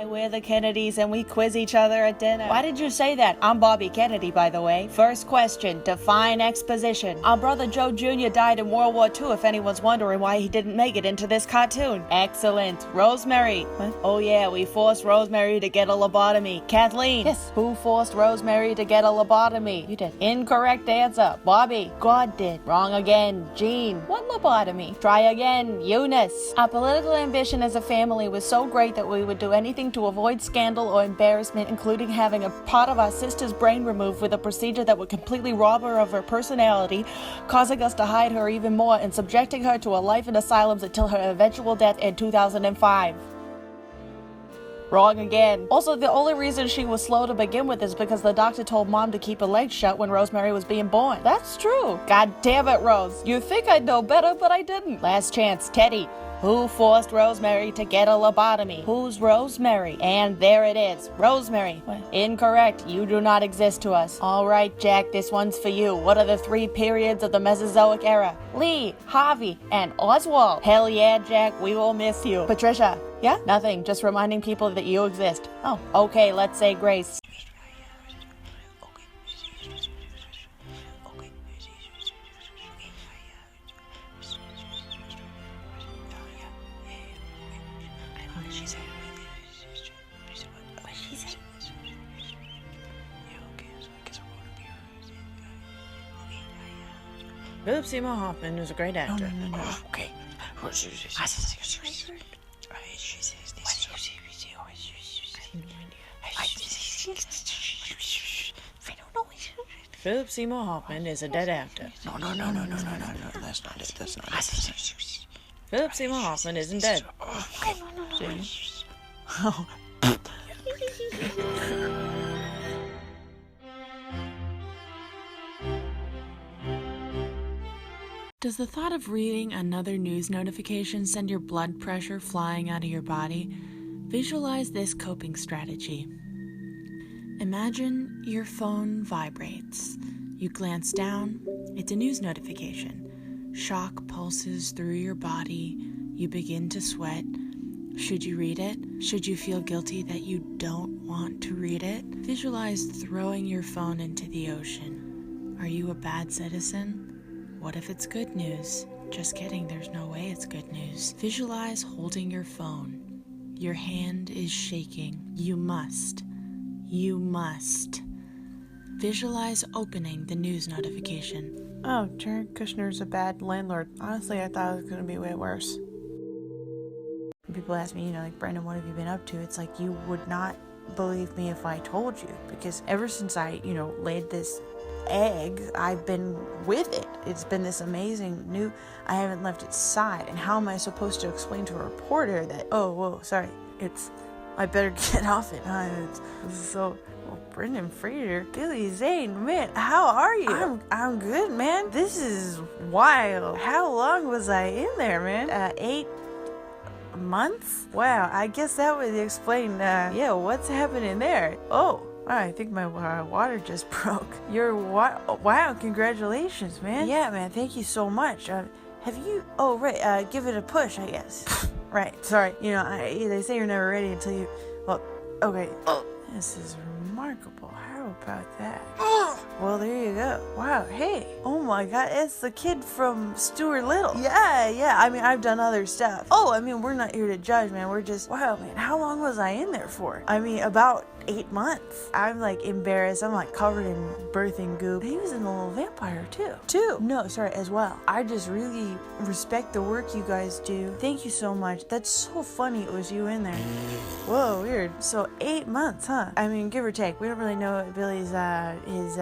Hi, we're the Kennedys and we quiz each other at dinner. Why did you say that? I'm Bobby Kennedy, by the way. First question, define exposition. Our brother Joe Jr. died in World War II, if anyone's wondering why he didn't make it into this cartoon. Excellent. Rosemary. What? Oh yeah, we forced Rosemary to get a lobotomy. Kathleen. Yes. Who forced Rosemary to get a lobotomy? You did. Incorrect answer. Bobby. God did. Wrong again. Jean. What lobotomy? Try again. Eunice. Our political ambition as a family was so great that we would do anything to avoid scandal or embarrassment, including having a part of our sister's brain removed with a procedure that would completely rob her of her personality, causing us to hide her even more and subjecting her to a life in asylums until her eventual death in 2005. Wrong again. Also, the only reason she was slow to begin with is because the doctor told Mom to keep her legs shut when Rosemary was being born. That's true. God damn it, Rose. You'd think I'd know better, but I didn't. Last chance, Teddy. Who forced Rosemary to get a lobotomy? Who's Rosemary? And there it is. Rosemary. What? Incorrect. You do not exist to us. All right, Jack, this one's for you. What are the 3 periods of the Mesozoic era? Lee, Harvey, and Oswald. Hell yeah, Jack. We will miss you. Patricia. Yeah? Nothing. Just reminding people that you exist. Oh, okay. Let's say grace. Philip Seymour Hoffman is a great actor. No. Okay. Philip Seymour Hoffman is a dead actor. No. That's not it. Philip Seymour Hoffman isn't dead. Okay. Oh. Does the thought of reading another news notification send your blood pressure flying out of your body? Visualize this coping strategy. Imagine your phone vibrates. You glance down, it's a news notification. Shock pulses through your body. You begin to sweat. Should you read it? Should you feel guilty that you don't want to read it? Visualize throwing your phone into the ocean. Are you a bad citizen? What if it's good news? Just kidding, there's no way it's good news. Visualize holding your phone. Your hand is shaking. You must. Visualize opening the news notification. Oh, Jared Kushner's a bad landlord. Honestly, I thought it was going to be way worse. When people ask me, like, Brandon, what have you been up to? It's like, you would not believe me if I told you. Because ever since I, laid this egg, I've been with it. It's been this amazing I haven't left its side. And how am I supposed to explain to a reporter that, I better get off it, huh? Brendan Fraser, Billy Zane, man, how are you? I'm good, man. This is wild. How long was I in there, man? 8 months? Wow, I guess that would explain, what's happening there? Oh, I think my water just broke. Wow, congratulations, man. Yeah, man, thank you so much. Have you, give it a push, I guess. Right, sorry, they say you're never ready until you, okay. This is remarkable. How about that? Well, there you go. Wow, hey. Oh my God, it's the kid from Stuart Little. Yeah. I mean, I've done other stuff. We're not here to judge, man. We're just, wow, man, how long was I in there for? About 8 months. I'm embarrassed. I'm covered in birthing goop. He was in The Little Vampire too. No, sorry, as well. I just really respect the work you guys do. Thank you so much. That's so funny it was you in there. Whoa, weird. So 8 months, huh? Give or take. We don't really know what Billy's his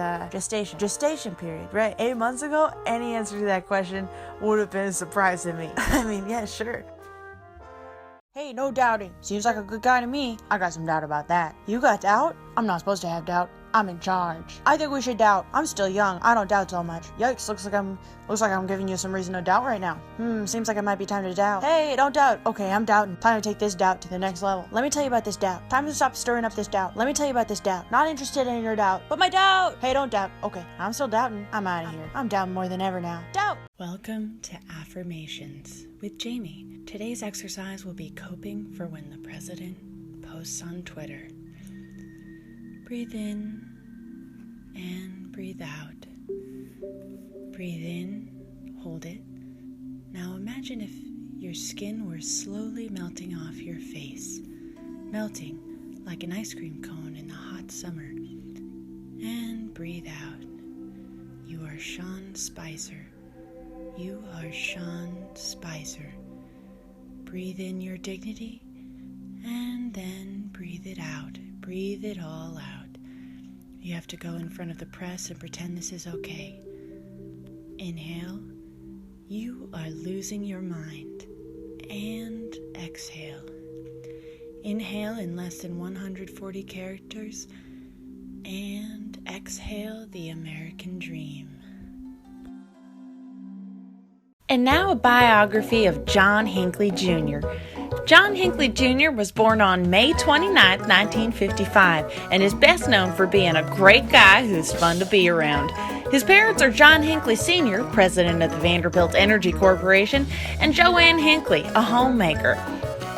gestation period, right? 8 months ago, any answer to that question would have been a surprise to me. Yeah, sure. Hey, no doubting. Seems like a good guy to me. I got some doubt about that. You got doubt? I'm not supposed to have doubt. I'm in charge. I think we should doubt. I'm still young. I don't doubt so much. Yikes, looks like I'm giving you some reason to doubt right now. Seems like it might be time to doubt. Hey, don't doubt. Okay, I'm doubting. Time to take this doubt to the next level. Let me tell you about this doubt. Time to stop stirring up this doubt. Let me tell you about this doubt. Not interested in your doubt, but my doubt. Hey, don't doubt. Okay, I'm still doubting. I'm out of here. I'm doubting more than ever now. Doubt. Welcome to Affirmations with Jamie. Today's exercise will be coping for when the president posts on Twitter. Breathe in and breathe out. Breathe in, hold it. Now imagine if your skin were slowly melting off your face, melting like an ice cream cone in the hot summer. And breathe out. You are Sean Spicer. You are Sean Spicer. Breathe in your dignity, and then breathe it out. Breathe it all out. You have to go in front of the press and pretend this is okay. Inhale. You are losing your mind. And exhale. Inhale in less than 140 characters. And exhale the American dream. And now a biography of John Hinckley Jr. John Hinckley Jr. was born on May 29, 1955, and is best known for being a great guy who's fun to be around. His parents are John Hinckley Sr., president of the Vanderbilt Energy Corporation, and Joanne Hinckley, a homemaker.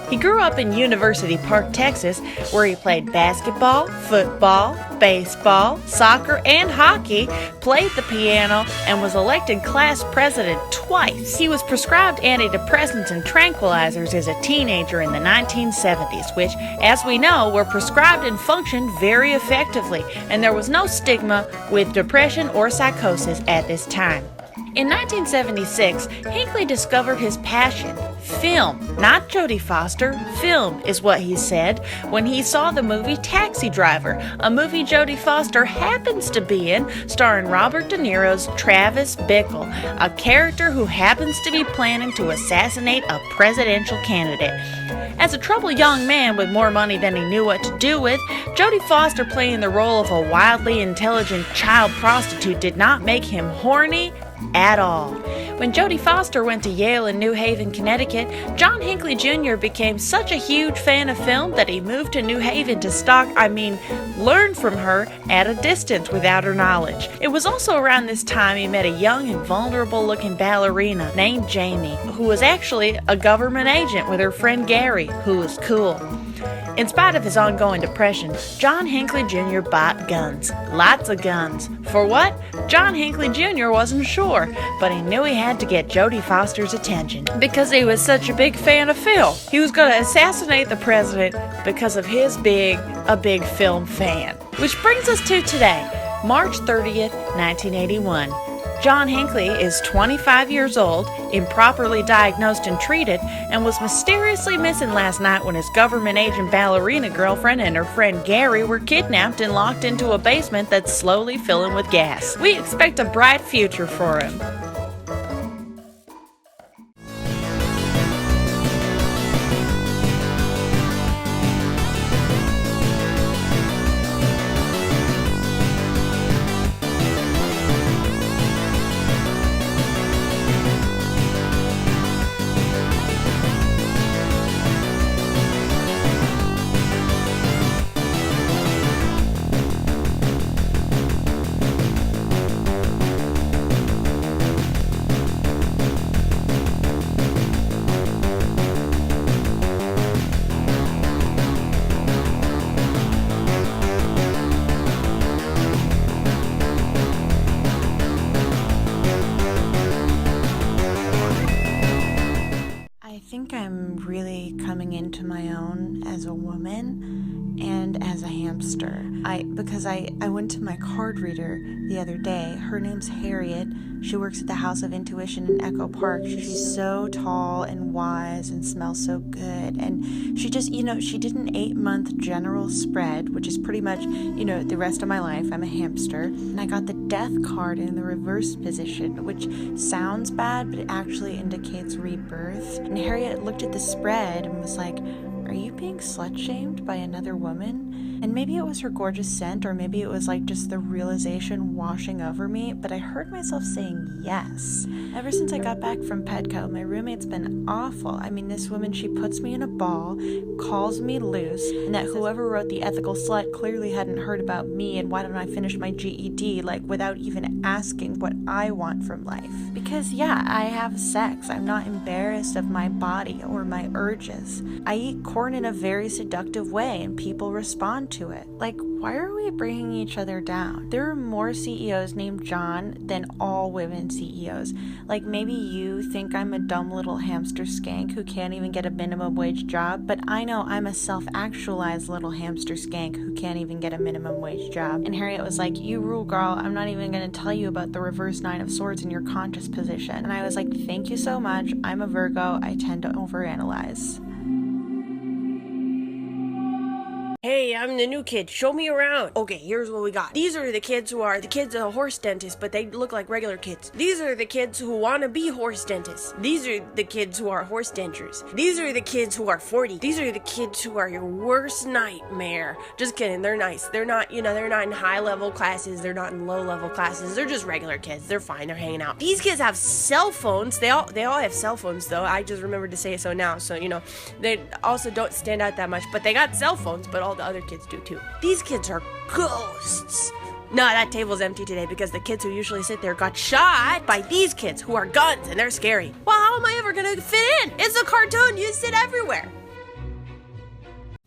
He grew up in University Park, Texas, where he played basketball, football, baseball, soccer, and hockey, played the piano, and was elected class president twice. He was prescribed antidepressants and tranquilizers as a teenager in the 1970s, which, as we know, were prescribed and functioned very effectively, and there was no stigma with depression or psychosis at this time. In 1976, Hinckley discovered his passion, film. Not Jodie Foster, film is what he said when he saw the movie Taxi Driver, a movie Jodie Foster happens to be in, starring Robert De Niro's Travis Bickle, a character who happens to be planning to assassinate a presidential candidate. As a troubled young man with more money than he knew what to do with, Jodie Foster playing the role of a wildly intelligent child prostitute did not make him horny at all. When Jodie Foster went to Yale in New Haven, Connecticut, John Hinckley Jr. became such a huge fan of film that he moved to New Haven to learn from her at a distance without her knowledge. It was also around this time he met a young and vulnerable-looking ballerina named Jamie, who was actually a government agent with her friend Gary, who was cool. In spite of his ongoing depression, John Hinckley Jr. bought guns. Lots of guns. For what? John Hinckley Jr. wasn't sure, but he knew he had to get Jodie Foster's attention because he was such a big fan of film. He was going to assassinate the president because of his being a big film fan. Which brings us to today, March 30th, 1981. John Hinckley is 25 years old, improperly diagnosed and treated, and was mysteriously missing last night when his government agent ballerina girlfriend and her friend Gary were kidnapped and locked into a basement that's slowly filling with gas. We expect a bright future for him. I think I'm really coming into my own as a woman and as a hamster. Because I went to my card reader the other day. Her name's Harriet. She works at the House of Intuition in Echo Park. She's so tall and wise and smells so good. And she just, she did an 8-month general spread, which is pretty much, the rest of my life. I'm a hamster. And I got the death card in the reverse position, which sounds bad, but it actually indicates rebirth. And Harriet looked at the spread and was like, "Are you being slut-shamed by another woman?" And maybe it was her gorgeous scent, or maybe it was like just the realization washing over me, but I heard myself saying yes. Ever since I got back from Petco, my roommate's been awful. I mean, this woman, she puts me in a ball, calls me loose, and that whoever wrote The Ethical Slut clearly hadn't heard about me and why don't I finish my GED, like without even asking what I want from life. Because yeah, I have sex. I'm not embarrassed of my body or my urges. I eat corn in a very seductive way and people respond to it. Like, why are we bringing each other down? There are more CEOs named John than all women CEOs. Like, maybe you think I'm a dumb little hamster skank who can't even get a minimum wage job, but I know I'm a self-actualized little hamster skank who can't even get a minimum wage job. And Harriet was like, you rule, girl. I'm not even going to tell you about the reverse 9 of swords in your conscious position. And I was like, thank you so much. I'm a Virgo. I tend to overanalyze. Hey, I'm the new kid. Show me around. Okay, here's what we got. These are the kids who are the kids of a horse dentist, but they look like regular kids. These are the kids who want to be horse dentists. These are the kids who are horse dentures. These are the kids who are 40. These are the kids who are your worst nightmare. Just kidding. They're nice. They're not, they're not in high-level classes. They're not in low-level classes. They're just regular kids. They're fine. They're hanging out. These kids have cell phones. They all have cell phones, though. I just remembered to say it so now. So, they also don't stand out that much, but they got cell phones, but all the other kids do too. These kids are ghosts. No, that table's empty today because the kids who usually sit there got shot by these kids who are guns and they're scary. Well, how am I ever gonna fit in? It's a cartoon. You sit everywhere.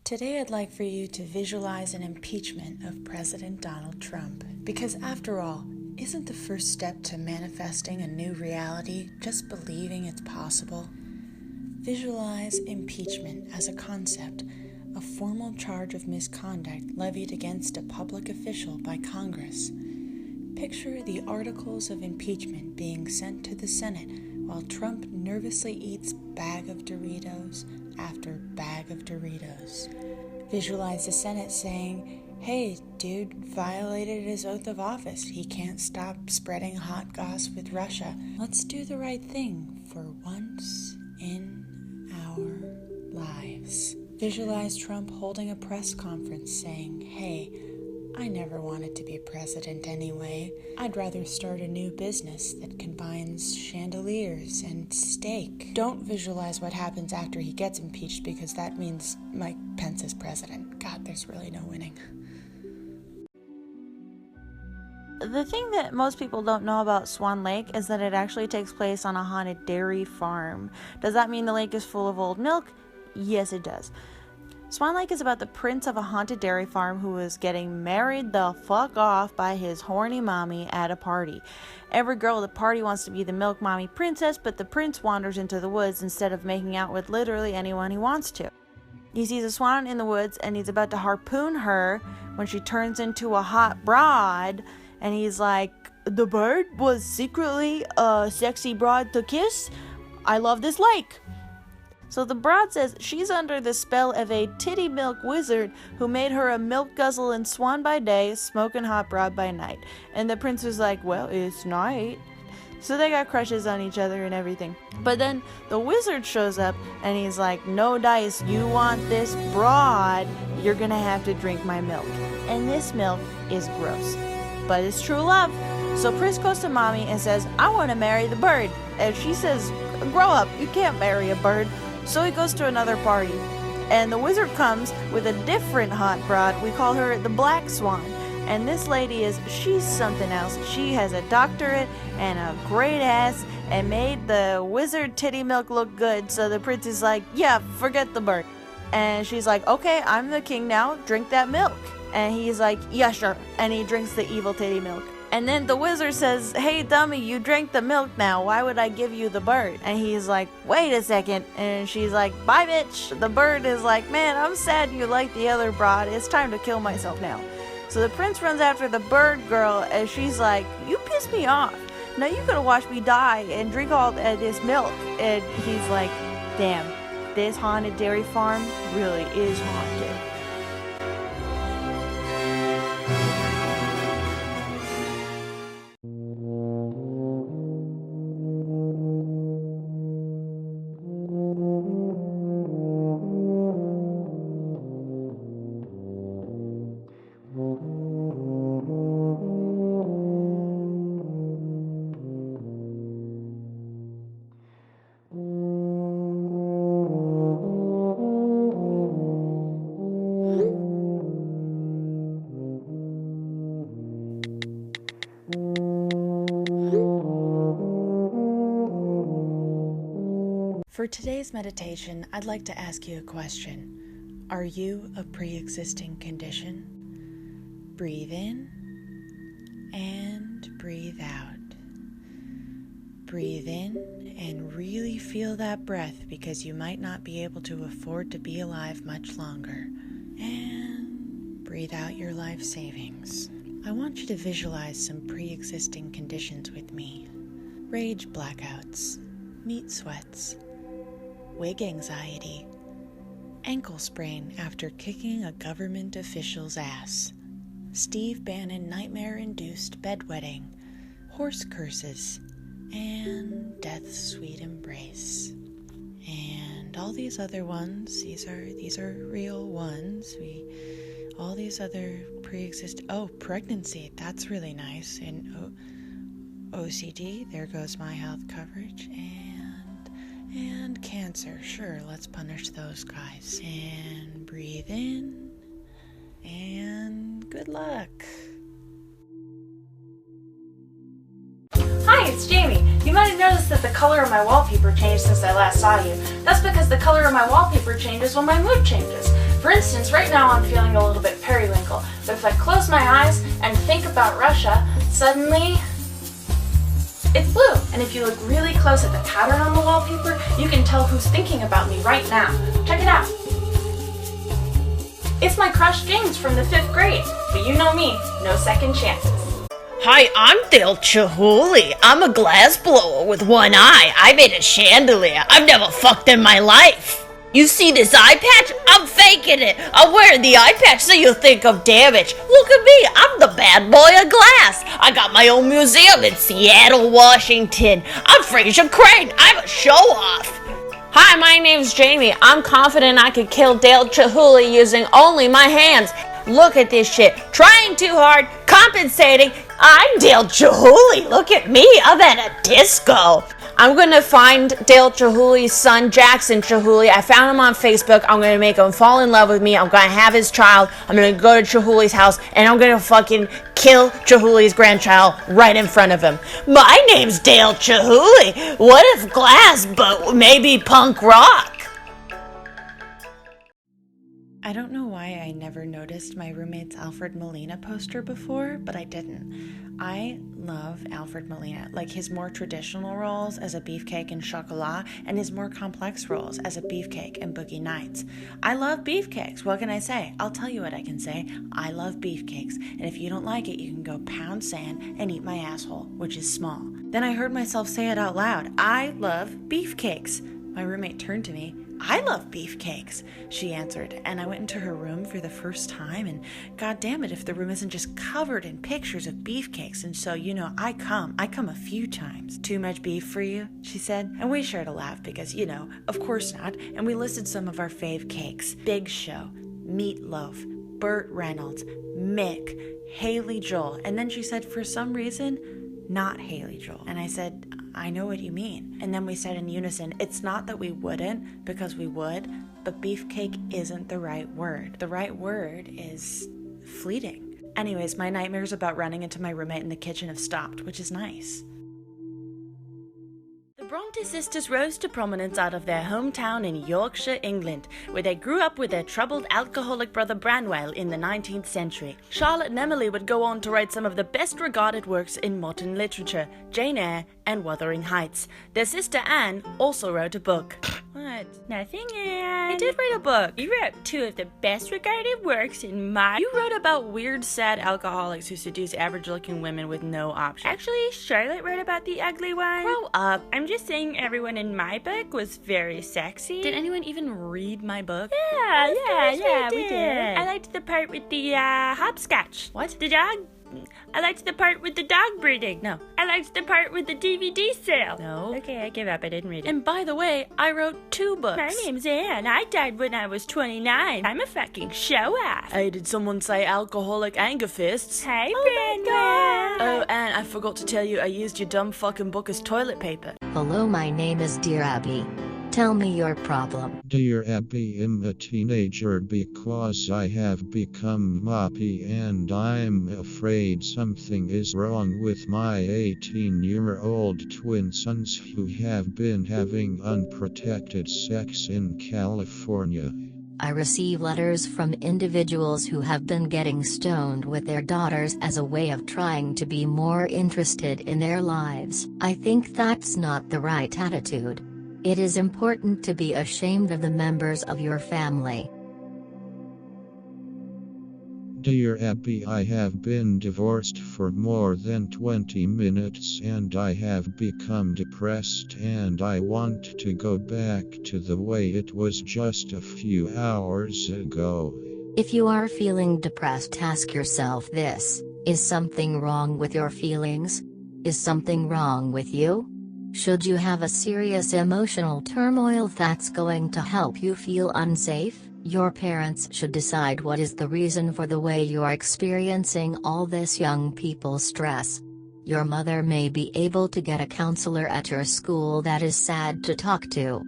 Today I'd like for you to visualize an impeachment of President Donald Trump. Because after all, isn't the first step to manifesting a new reality just believing it's possible? Visualize impeachment as a concept, a formal charge of misconduct levied against a public official by Congress. Picture the articles of impeachment being sent to the Senate while Trump nervously eats bag of Doritos after bag of Doritos. Visualize the Senate saying, hey, dude violated his oath of office. He can't stop spreading hot goss with Russia. Let's do the right thing for once in our lives. Visualize Trump holding a press conference saying, hey, I never wanted to be president anyway. I'd rather start a new business that combines chandeliers and steak. Don't visualize what happens after he gets impeached because that means Mike Pence is president. God, there's really no winning. The thing that most people don't know about Swan Lake is that it actually takes place on a haunted dairy farm. Does that mean the lake is full of old milk? Yes, it does. Swan Lake is about the prince of a haunted dairy farm who is getting married the fuck off by his horny mommy at a party. Every girl at the party wants to be the milk mommy princess, but the prince wanders into the woods instead of making out with literally anyone he wants to. He sees a swan in the woods and he's about to harpoon her when she turns into a hot broad, and he's like, the bird was secretly a sexy broad to kiss? I love this lake. So the broad says she's under the spell of a titty milk wizard who made her a milk guzzling swan by day, smoking hot broad by night. And the prince was like, well, it's night. So they got crushes on each other and everything. But then the wizard shows up and he's like, no dice, you want this broad, you're gonna have to drink my milk. And this milk is gross, but it's true love. So Prince goes to mommy and says, I want to marry the bird. And she says, grow up, you can't marry a bird. So he goes to another party, and the wizard comes with a different hot broad. We call her the Black Swan. And this lady she's something else. She has a doctorate and a great ass and made the wizard titty milk look good. So the prince is like, yeah, forget the bird. And she's like, okay, I'm the king now, drink that milk. And he's like, yeah, sure. And he drinks the evil titty milk. And then the wizard says, hey, dummy, you drank the milk now. Why would I give you the bird? And he's like, wait a second. And she's like, bye, bitch. The bird is like, man, I'm sad you like the other broad. It's time to kill myself now. So the prince runs after the bird girl, and she's like, you pissed me off. Now you gotta watch me die and drink all this milk. And he's like, damn, this haunted dairy farm really is haunted. For today's meditation, I'd like to ask you a question. Are you a pre-existing condition? Breathe in and breathe out. Breathe in and really feel that breath because you might not be able to afford to be alive much longer. And breathe out your life savings. I want you to visualize some pre-existing conditions with me. Rage blackouts, meat sweats, wig anxiety, ankle sprain after kicking a government official's ass, Steve Bannon nightmare-induced bedwetting, horse curses, and death's sweet embrace. And all these other ones, these are real ones. All these other pregnancy, that's really nice. And OCD, there goes my health coverage. And cancer, sure, let's punish those guys. And breathe in, and good luck. Hi, it's Jamie. You might have noticed that the color of my wallpaper changed since I last saw you. That's because the color of my wallpaper changes when my mood changes. For instance, right now I'm feeling a little bit periwinkle, but if I close my eyes and think about Russia, suddenly it's blue. And if you look really close at the pattern on the wallpaper, you can tell who's thinking about me right now. Check it out. It's my crush James from the 5th grade. But you know me, no second chances. Hi, I'm Dale Chihuly. I'm a glass blower with one eye. I made a chandelier. I've never fucked in my life. You see this eye patch? I'm faking it. I'm wearing the eye patch so you'll think of damage. Look at me. I'm the bad boy of glass. I got my own museum in Seattle, Washington. I'm Fraser Crane. I'm a show-off. Hi, my name's Jamie. I'm confident I could kill Dale Chihuly using only my hands. Look at this shit. Trying too hard, compensating. I'm Dale Chihuly. Look at me. I'm at a disco. I'm going to find Dale Chihuly's son, Jackson Chihuly. I found him on Facebook. I'm going to make him fall in love with me. I'm going to have his child. I'm going to go to Chihuly's house, and I'm going to fucking kill Chihuly's grandchild right in front of him. My name's Dale Chihuly. What if glass, but maybe punk rock? I don't know why I never noticed my roommate's Alfred Molina poster before, but I didn't. I love Alfred Molina, like his more traditional roles as a beefcake in Chocolat and his more complex roles as a beefcake in Boogie Nights. I love beefcakes. What can I say? I'll tell you what I can say. I love beefcakes, and if you don't like it, you can go pound sand and eat my asshole, which is small. Then I heard myself say it out loud. I love beefcakes. My roommate turned to me. I love beefcakes, she answered, and I went into her room for the first time, and god damn it if the room isn't just covered in pictures of beefcakes, and so, I come a few times. Too much beef for you? She said, and we shared a laugh because, of course not, and we listed some of our fave cakes. Big Show, Meatloaf, Burt Reynolds, Mick, Haley Joel, and then she said, for some reason, not Haley Joel, and I said, I know what you mean. And then we said in unison, it's not that we wouldn't, because we would, but beefcake isn't the right word. The right word is fleeting. Anyways, my nightmares about running into my roommate in the kitchen have stopped, which is nice. The Bronte sisters rose to prominence out of their hometown in Yorkshire, England, where they grew up with their troubled alcoholic brother Branwell in the 19th century. Charlotte and Emily would go on to write some of the best regarded works in modern literature, Jane Eyre and Wuthering Heights. Their sister Anne also wrote a book. What? Nothing, Anne. I did write a book. You wrote two of the best regarded works in my... You wrote about weird, sad alcoholics who seduce average-looking women with no options. Actually, Charlotte wrote about the ugly one. Grow up. I'm just saying everyone in my book was very sexy. Did anyone even read my book? Yeah, we did. I liked the part with the hopscotch. What? The dog? I liked the part with the dog breeding. No. I liked the part with the DVD sale. No. Okay, I give up. I didn't read it. And by the way, I wrote 2 books. My name's Anne. I died when I was 29. I'm a fucking show-off. Hey, did someone say alcoholic anger fists? Hi, Branwell. Oh, Anne, I forgot to tell you I used your dumb fucking book as toilet paper. Hello, my name is Dear Abby. Tell me your problem. Dear Abby, I'm a teenager because I have become moppy and I'm afraid something is wrong with my 18-year-old twin sons who have been having unprotected sex in California. I receive letters from individuals who have been getting stoned with their daughters as a way of trying to be more interested in their lives. I think that's not the right attitude. It is important to be ashamed of the members of your family. Dear Abby, I have been divorced for more than 20 minutes and I have become depressed and I want to go back to the way it was just a few hours ago. If you are feeling depressed, ask yourself this: is something wrong with your feelings? Is something wrong with you? Should you have a serious emotional turmoil that's going to help you feel unsafe? Your parents should decide what is the reason for the way you are experiencing all this young people stress. Your mother may be able to get a counselor at your school that is sad to talk to.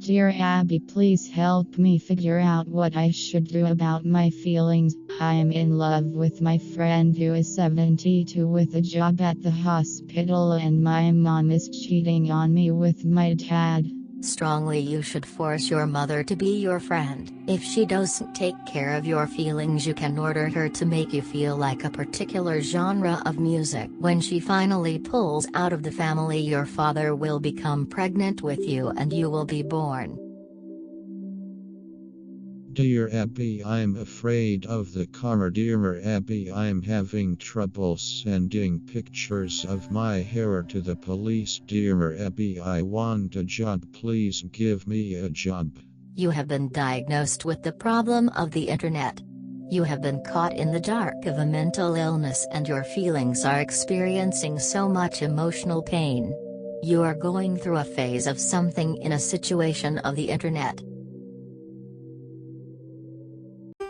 Dear Abby, please help me figure out what I should do about my feelings. I'm in love with my friend who is 72 with a job at the hospital and my mom is cheating on me with my dad. Strongly, you should force your mother to be your friend. If she doesn't take care of your feelings, you can order her to make you feel like a particular genre of music. When she finally pulls out of the family, your father will become pregnant with you and you will be born. Dear Abby, I'm afraid of the car. Dear Abby, I'm having trouble sending pictures of my hair to the police. Dear Abby, I want a job. Please give me a job. You have been diagnosed with the problem of the internet. You have been caught in the dark of a mental illness and your feelings are experiencing so much emotional pain. You are going through a phase of something in a situation of the internet.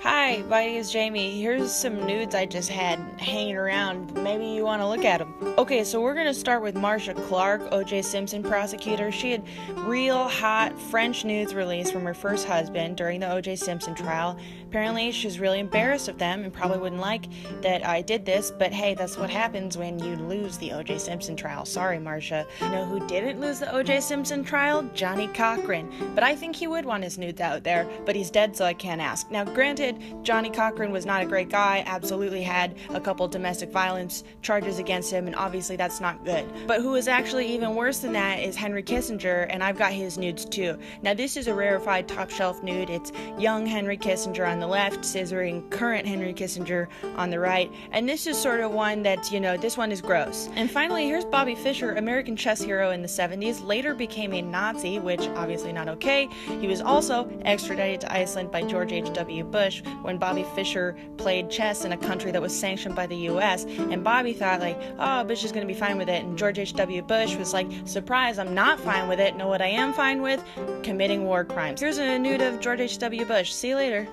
Hi, my name is Jamie. Here's some nudes I just had hanging around. Maybe you want to look at them. Okay, so we're going to start with Marcia Clark, O.J. Simpson prosecutor. She had real hot French nudes released from her first husband during the O.J. Simpson trial. Apparently, she's really embarrassed of them and probably wouldn't like that I did this, but hey, that's what happens when you lose the O.J. Simpson trial. Sorry, Marcia. You know who didn't lose the O.J. Simpson trial? Johnny Cochran. But I think he would want his nudes out there, but he's dead, so I can't ask. Now, granted, Johnny Cochran was not a great guy, absolutely had a couple domestic violence charges against him, and obviously that's not good. But who is actually even worse than that is Henry Kissinger, and I've got his nudes too. Now, this is a rarefied top shelf nude. It's young Henry Kissinger on the left, scissoring current Henry Kissinger on the right, and this is sort of one that, you know, this one is gross. And finally, here's Bobby Fischer, American chess hero in the 70s, later became a Nazi, which obviously not okay. He was also extradited to Iceland by George H.W. Bush when Bobby Fischer played chess in a country that was sanctioned by the U.S. And Bobby thought like, oh, Bush is going to be fine with it. And George H.W. Bush was like, surprise, I'm not fine with it. Know what I am fine with? Committing war crimes. Here's a nude of George H.W. Bush. See you later.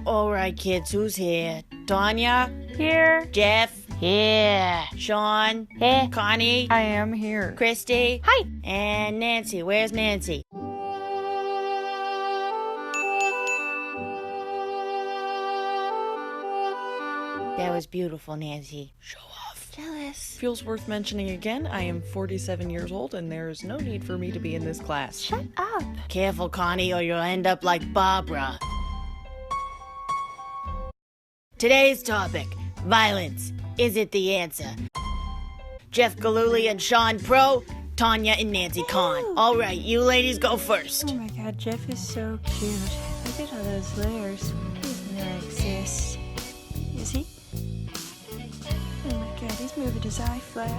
Alright kids, who's here? Tanya? Here. Jeff? Here. Sean? Here. Connie? I am here. Christy? Hi. And Nancy. Where's Nancy? That was beautiful, Nancy. Show off. Jealous. Feels worth mentioning again, I am 47 years old and there is no need for me to be in this class. Shut up. Careful, Connie, or you'll end up like Barbara. Today's topic, violence. Is it the answer? Jeff Galooly and Sean Pro, Tanya and Nancy Con. All right, you ladies go first. Oh my god, Jeff is so cute. Look at all those layers. He doesn't know I exist. Is he? Oh my god, he's moving his eye flap.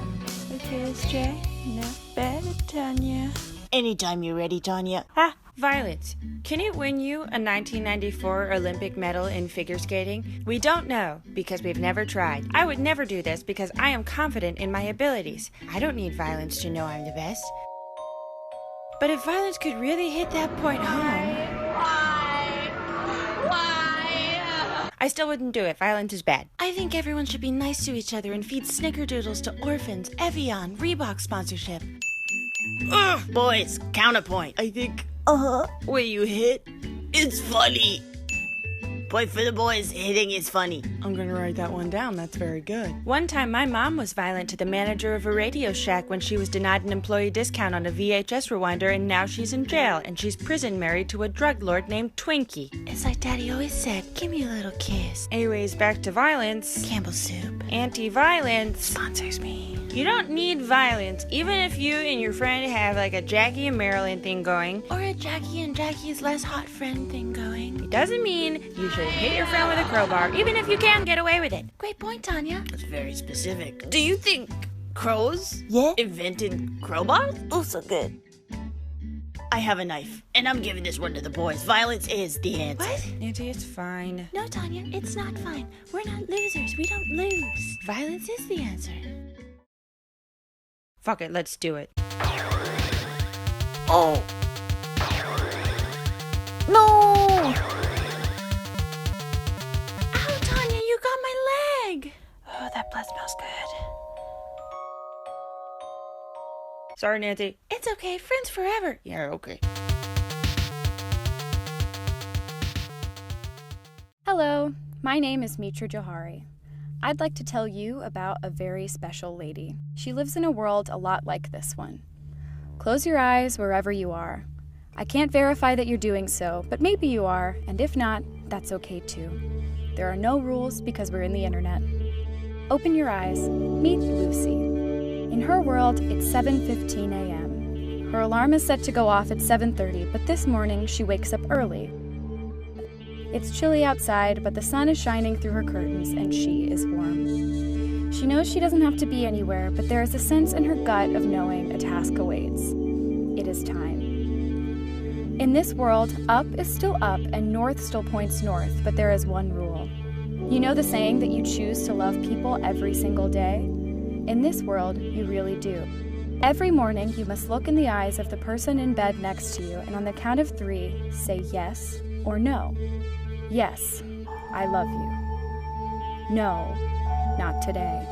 Okay, it's Jay. Not bad at Tanya. Anytime you're ready, Tanya. Ah, violence. Can it win you a 1994 Olympic medal in figure skating? We don't know, because we've never tried. I would never do this because I am confident in my abilities. I don't need violence to know I'm the best. But if violence could really hit that point home... I still wouldn't do it. Violence is bad. I think everyone should be nice to each other and feed snickerdoodles to orphans. Evian, Reebok sponsorship. Ugh, boys, counterpoint. I think, when you hit, it's funny. Point for the boys, hitting is funny. I'm gonna write that one down. That's very good. One time, my mom was violent to the manager of a Radio Shack when she was denied an employee discount on a VHS rewinder, and now she's in jail, and she's prison married to a drug lord named Twinkie. It's like Daddy always said, give me a little kiss. Anyways, back to violence. Campbell soup. Anti-violence Sponsors me. You don't need violence, even if you and your friend have like a Jackie and Marilyn thing going. Or a Jackie and Jackie's less hot friend thing going. It doesn't mean you should hit your friend with a crowbar, even if you can get away with it. Great point, Tanya. That's very specific. Do you think crows Yeah? invented crowbars? Oh, so good. I have a knife, and I'm giving this one to the boys. Violence is the answer. What? Auntie, it's fine. No, Tanya, it's not fine. We're not losers. We don't lose. Violence is the answer. Fuck it, let's do it. Oh. No! Ow, Tanya, you got my leg! Oh, that blood smells good. Sorry, Nancy. It's okay, friends forever. Yeah, okay. Hello, my name is Mitra Johari. I'd like to tell you about a very special lady. She lives in a world a lot like this one. Close your eyes wherever you are. I can't verify that you're doing so, but maybe you are, and if not, that's okay too. There are no rules because we're in the internet. Open your eyes. Meet Lucy. In her world, it's 7:15 a.m. Her alarm is set to go off at 7:30, but this morning she wakes up early. It's chilly outside, but the sun is shining through her curtains and she is warm. She knows she doesn't have to be anywhere, but there is a sense in her gut of knowing a task awaits. It is time. In this world, up is still up and north still points north, but there is one rule. You know the saying that you choose to love people every single day? In this world, you really do. Every morning, you must look in the eyes of the person in bed next to you, and on the count of 3, say yes or no. Yes, I love you. No, not today.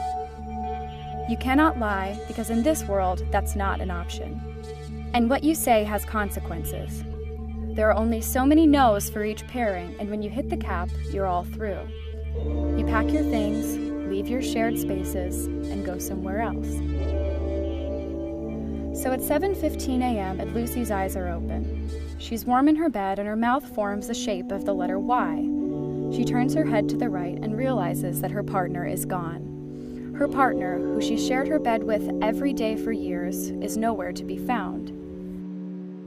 You cannot lie, because in this world, that's not an option. And what you say has consequences. There are only so many no's for each pairing, and when you hit the cap, you're all through. You pack your things, leave your shared spaces, and go somewhere else. So at 7:15 a.m., and Lucy's eyes are open. She's warm in her bed, and her mouth forms the shape of the letter Y. She turns her head to the right and realizes that her partner is gone. Her partner, who she shared her bed with every day for years, is nowhere to be found.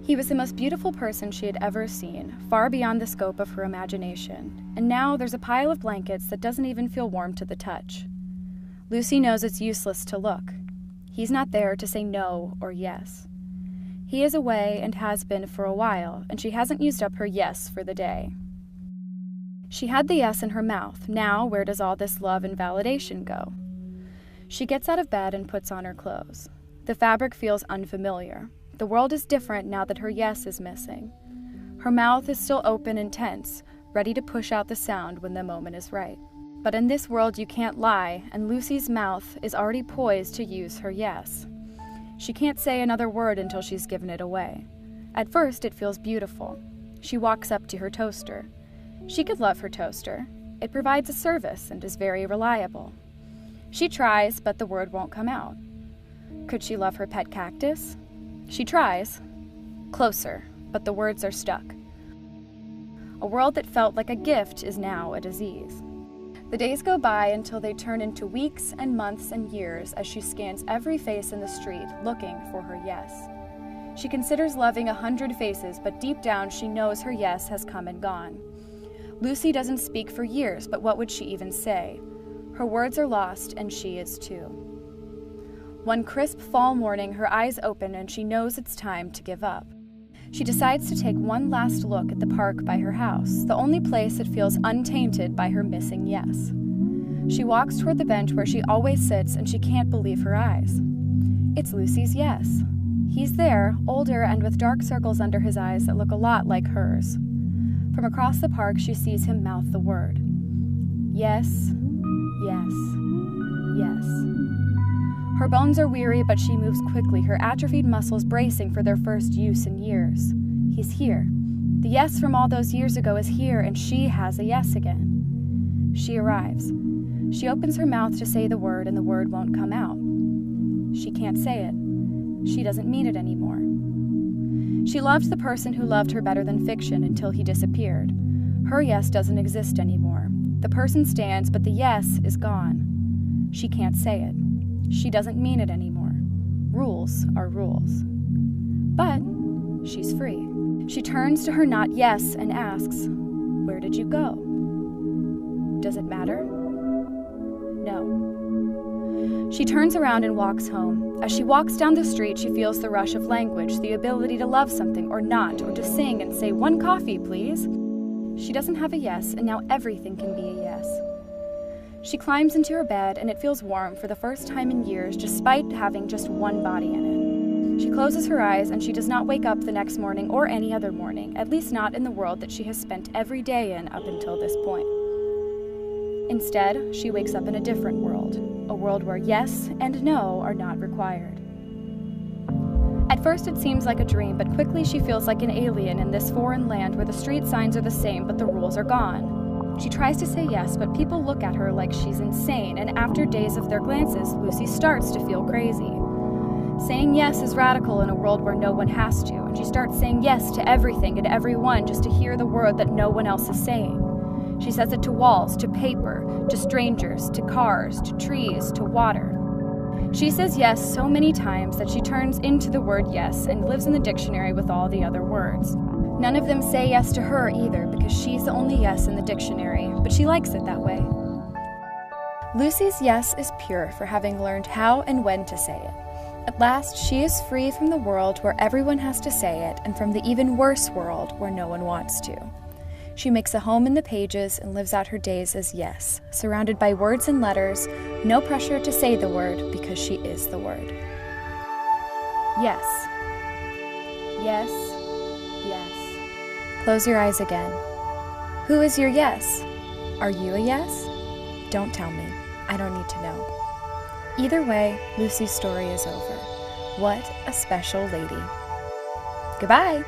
He was the most beautiful person she had ever seen, far beyond the scope of her imagination, and now there's a pile of blankets that doesn't even feel warm to the touch. Lucy knows it's useless to look. He's not there to say no or yes. He is away and has been for a while, and she hasn't used up her yes for the day. She had the yes in her mouth. Now, where does all this love and validation go? She gets out of bed and puts on her clothes. The fabric feels unfamiliar. The world is different now that her yes is missing. Her mouth is still open and tense, ready to push out the sound when the moment is right. But in this world you can't lie, and Lucy's mouth is already poised to use her yes. She can't say another word until she's given it away. At first it feels beautiful. She walks up to her toaster. She could love her toaster. It provides a service and is very reliable. She tries, but the word won't come out. Could she love her pet cactus? She tries. Closer, but the words are stuck. A world that felt like a gift is now a disease. The days go by until they turn into weeks and months and years as she scans every face in the street looking for her yes. She considers loving 100 faces, but deep down she knows her yes has come and gone. Lucy doesn't speak for years, but what would she even say? Her words are lost, and she is too. One crisp fall morning, her eyes open and she knows it's time to give up. She decides to take one last look at the park by her house, the only place that feels untainted by her missing yes. She walks toward the bench where she always sits and she can't believe her eyes. It's Lucy's yes. He's there, older and with dark circles under his eyes that look a lot like hers. From across the park, she sees him mouth the word. Yes, yes, yes. Her bones are weary, but she moves quickly, her atrophied muscles bracing for their first use in years. He's here. The yes from all those years ago is here, and she has a yes again. She arrives. She opens her mouth to say the word, and the word won't come out. She can't say it. She doesn't mean it anymore. She loved the person who loved her better than fiction until he disappeared. Her yes doesn't exist anymore. The person stands, but the yes is gone. She can't say it. She doesn't mean it anymore. Rules are rules. But she's free. She turns to her not yes and asks, "Where did you go?" Does it matter? No. She turns around and walks home. As she walks down the street, she feels the rush of language, the ability to love something or not, or to sing and say, "One coffee, please." She doesn't have a yes, and now everything can be a yes. She climbs into her bed, and it feels warm for the first time in years, despite having just one body in it. She closes her eyes, and she does not wake up the next morning or any other morning, at least not in the world that she has spent every day in up until this point. Instead, she wakes up in a different world, a world where yes and no are not required. At first it seems like a dream, but quickly she feels like an alien in this foreign land where the street signs are the same but the rules are gone. She tries to say yes, but people look at her like she's insane, and after days of their glances, Lucy starts to feel crazy. Saying yes is radical in a world where no one has to, and she starts saying yes to everything and everyone just to hear the word that no one else is saying. She says it to walls, to paper, to strangers, to cars, to trees, to water. She says yes so many times that she turns into the word yes and lives in the dictionary with all the other words. None of them say yes to her either because she's the only yes in the dictionary, but she likes it that way. Lucy's yes is pure for having learned how and when to say it. At last, she is free from the world where everyone has to say it and from the even worse world where no one wants to. She makes a home in the pages and lives out her days as yes, surrounded by words and letters, no pressure to say the word because she is the word. Yes. Yes. Yes. Close your eyes again. Who is your yes? Are you a yes? Don't tell me. I don't need to know. Either way, Lucy's story is over. What a special lady. Goodbye!